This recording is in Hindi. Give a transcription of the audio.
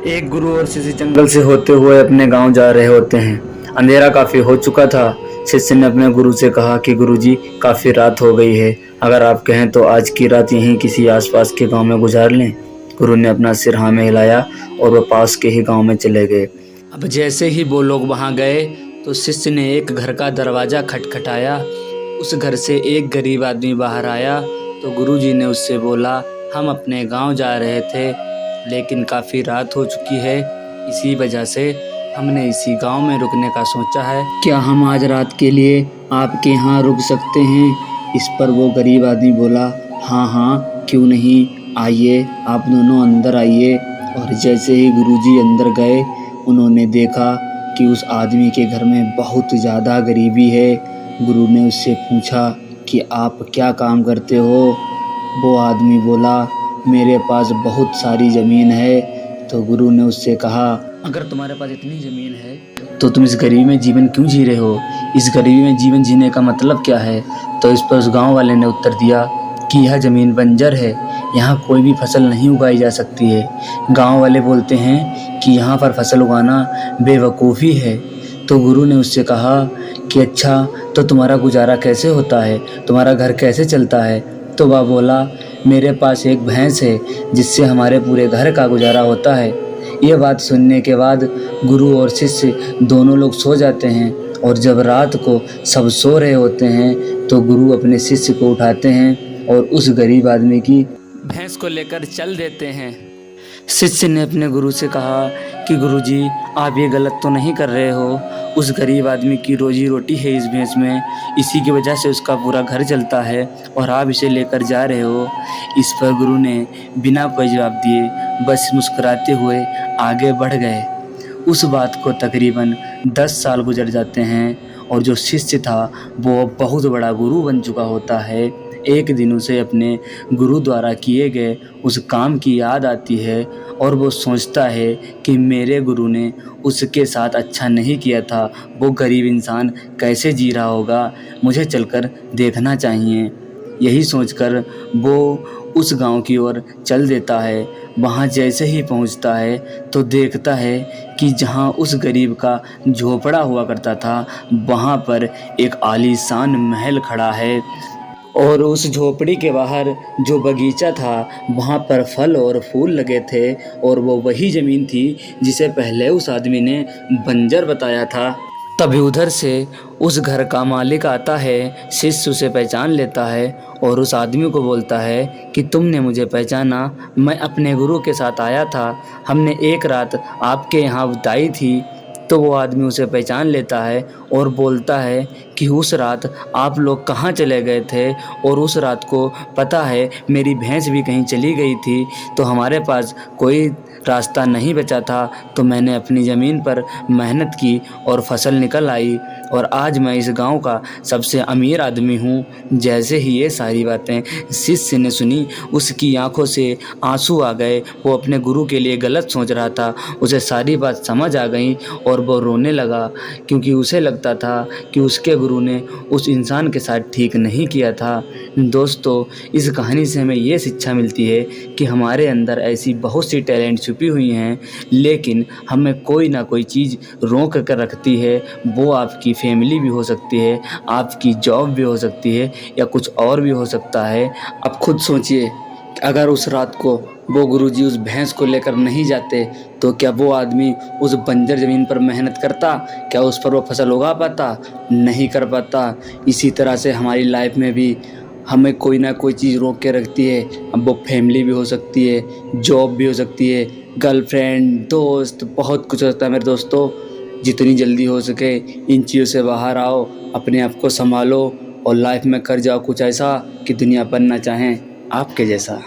एक गुरु और शिष्य जंगल से होते हुए अपने गांव जा रहे होते हैं। अंधेरा काफी हो चुका था। शिष्य ने अपने गुरु से कहा कि गुरुजी, काफी रात हो गई है, अगर आप कहें तो आज की रात यहीं किसी आसपास के गांव में गुजार लें। गुरु ने अपना सिर हाँ में हिलाया और वह पास के ही गांव में चले गए। अब जैसे ही वो लोग वहां गए तो शिष्य ने एक घर का दरवाजा खटखटाया। उस घर से एक गरीब आदमी बाहर आया तो गुरुजी ने उससे बोला, हम अपने गांव जा रहे थे लेकिन काफ़ी रात हो चुकी है, इसी वजह से हमने इसी गांव में रुकने का सोचा है। क्या हम आज रात के लिए आपके यहाँ रुक सकते हैं? इस पर वो गरीब आदमी बोला, हाँ हाँ क्यों नहीं, आइए आप दोनों अंदर आइए। और जैसे ही गुरुजी अंदर गए उन्होंने देखा कि उस आदमी के घर में बहुत ज़्यादा गरीबी है। गुरु ने उससे पूछा कि आप क्या काम करते हो? वो आदमी बोला, मेरे पास बहुत सारी ज़मीन है। तो गुरु ने उससे कहा, अगर तुम्हारे पास इतनी ज़मीन है तो तुम इस गरीबी में जीवन क्यों जी रहे हो? इस गरीबी में जीवन जीने का मतलब क्या है? तो इस पर उस गांव वाले ने उत्तर दिया कि यह ज़मीन बंजर है, यहाँ कोई भी फसल नहीं उगाई जा सकती है। गांव वाले बोलते हैं कि यहाँ पर फसल उगाना बेवकूफ़ी है। तो गुरु ने उससे कहा कि अच्छा, तो तुम्हारा गुजारा कैसे होता है, तुम्हारा घर कैसे चलता है? तो वह बोला, मेरे पास एक भैंस है जिससे हमारे पूरे घर का गुजारा होता है। ये बात सुनने के बाद गुरु और शिष्य दोनों लोग सो जाते हैं और जब रात को सब सो रहे होते हैं तो गुरु अपने शिष्य को उठाते हैं और उस गरीब आदमी की भैंस को लेकर चल देते हैं। शिष्य ने अपने गुरु से कहा कि गुरुजी, आप ये गलत तो नहीं कर रहे हो? उस गरीब आदमी की रोजी रोटी है इस भैंस में, इसी की वजह से उसका पूरा घर चलता है और आप इसे लेकर जा रहे हो। इस पर गुरु ने बिना कोई जवाब दिए बस मुस्कुराते हुए आगे बढ़ गए। उस बात को तकरीबन 10 साल गुजर जाते हैं और जो शिष्य था वो बहुत बड़ा गुरु बन चुका होता है। एक दिन उसे अपने गुरु द्वारा किए गए उस काम की याद आती है और वो सोचता है कि मेरे गुरु ने उसके साथ अच्छा नहीं किया था, वो गरीब इंसान कैसे जी रहा होगा, मुझे चलकर देखना चाहिए। यही सोचकर वो उस गांव की ओर चल देता है। वहां जैसे ही पहुंचता है तो देखता है कि जहां उस गरीब का झोपड़ा हुआ करता था वहां पर एक आलीशान महल खड़ा है और उस झोपड़ी के बाहर जो बगीचा था वहाँ पर फल और फूल लगे थे और वो वही ज़मीन थी जिसे पहले उस आदमी ने बंजर बताया था। तभी उधर से उस घर का मालिक आता है। शिष्य उसे पहचान लेता है और उस आदमी को बोलता है कि तुमने मुझे पहचाना, मैं अपने गुरु के साथ आया था, हमने एक रात आपके यहाँ बिताई थी। तो वो आदमी उसे पहचान लेता है और बोलता है कि उस रात आप लोग कहाँ चले गए थे? और उस रात को पता है मेरी भैंस भी कहीं चली गई थी, तो हमारे पास कोई रास्ता नहीं बचा था, तो मैंने अपनी ज़मीन पर मेहनत की और फसल निकल आई और आज मैं इस गांव का सबसे अमीर आदमी हूँ। जैसे ही ये सारी बातें शिष्य ने सुनी उसकी आंखों से आंसू आ गए। वो अपने गुरु के लिए गलत सोच रहा था, उसे सारी बात समझ आ गई और वो रोने लगा क्योंकि उसे लगता था कि उसके गुरु ने उस इंसान के साथ ठीक नहीं किया था। दोस्तों, इस कहानी से हमें ये शिक्षा मिलती है कि हमारे अंदर ऐसी बहुत सी टैलेंट छुपी हुई हैं, लेकिन हमें कोई ना कोई चीज़ रोक कर रखती है। वो आपकी फैमिली भी हो सकती है, आपकी जॉब भी हो सकती है या कुछ और भी हो सकता है। आप खुद सोचिए, अगर उस रात को वो गुरुजी उस भैंस को लेकर नहीं जाते तो क्या वो आदमी उस बंजर ज़मीन पर मेहनत करता? क्या उस पर वो फसल उगा पाता? नहीं कर पाता। इसी तरह से हमारी लाइफ में भी हमें कोई ना कोई चीज़ रोक के रखती है। अब वो फैमिली भी हो सकती है, जॉब भी हो सकती है, गर्लफ्रेंड, दोस्त, बहुत कुछ होता है। मेरे दोस्तों, जितनी जल्दी हो सके इन चीज़ों से बाहर आओ, अपने आप को संभालो और लाइफ में कर जाओ कुछ ऐसा कि दुनिया बनना चाहें आपके जैसा।